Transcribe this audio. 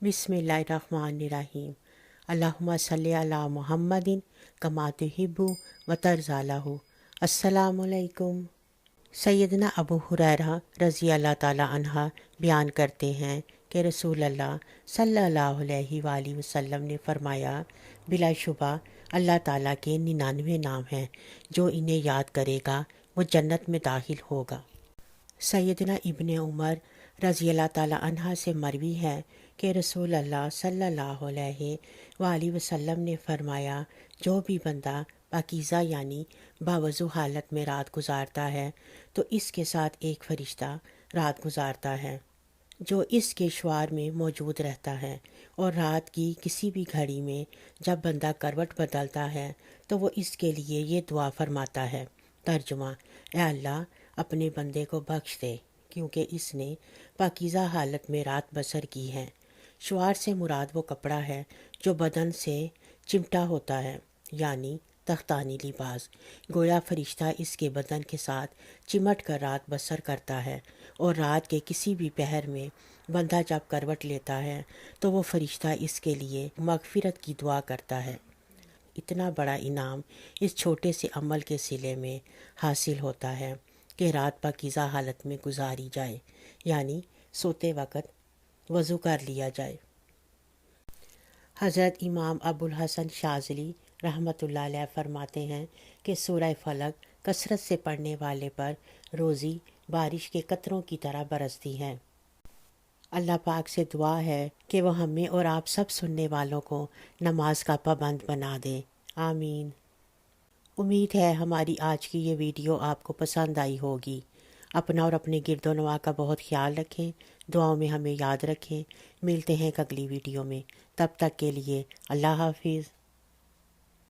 बिस्मिल्लाहिर्रहमानिर्रहीम। अल्लाहुम्मा सल्ली अला मुहम्मदिन कमा तुहिब्बु व तर्ज़ालहु। अस्सलामुअलैकुम। सैयदना अबू हुरैरा रज़ी अल्लाह ताला अन्हा बयान करते हैं कि रसूल अल्लाह सल्लल्लाहु अलैहि वसल्लम ने फरमाया, बिलाशुबा अल्लाह ताला के 99 नाम हैं, जो इन्हें याद करेगा वो जन्नत में दाखिल होगा। सैयदना इब्ने उमर रज़ी अल्लाह ताला अन्हा से मरवी है कि रसूल अल्लाह सल्लल्लाहु अलैहि वसल्लम ने फरमाया, जो भी बंदा पाकीज़ा यानी बावज़ू हालत में रात गुजारता है तो इसके साथ एक फ़रिश्ता रात गुजारता है जो इसके शुआर में मौजूद रहता है, और रात की किसी भी घड़ी में जब बंदा करवट बदलता है तो वो इसके लिए ये दुआ फरमाता है। तर्जुमा, ए अल्लाह अपने बंदे को बख्श दे क्योंकि इसने पाकीज़ा हालत में रात बसर की है। शुआर से मुराद वो कपड़ा है जो बदन से चिमटा होता है, यानी तख्तानी लिबास। गोया फरिश्ता इसके बदन के साथ चिमट कर रात बसर करता है, और रात के किसी भी पहर में बंदा जब करवट लेता है तो वो फरिश्ता इसके लिए मगफिरत की दुआ करता है। इतना बड़ा इनाम इस छोटे से अमल के सिले में हासिल होता है कि रात पाकीज़ा हालत में गुजारी जाए, यानी सोते वक़्त वज़ू कर लिया जाए। हज़रत इमाम अबुल हसन शाज़ली रहमतुल्लाह अलैह फरमाते हैं कि सूरह फलक कसरत से पढ़ने वाले पर रोज़ी बारिश के कतरों की तरह बरसती है। अल्लाह पाक से दुआ है कि वह हमें और आप सब सुनने वालों को नमाज का पाबंद बना दे। आमीन। उम्मीद है हमारी आज की ये वीडियो आपको पसंद आई होगी। अपना और अपने गिरदोनवा का बहुत ख्याल रखें, दुआओं में हमें याद रखें। मिलते हैं एक अगली वीडियो में, तब तक के लिए अल्लाह हाफिज़।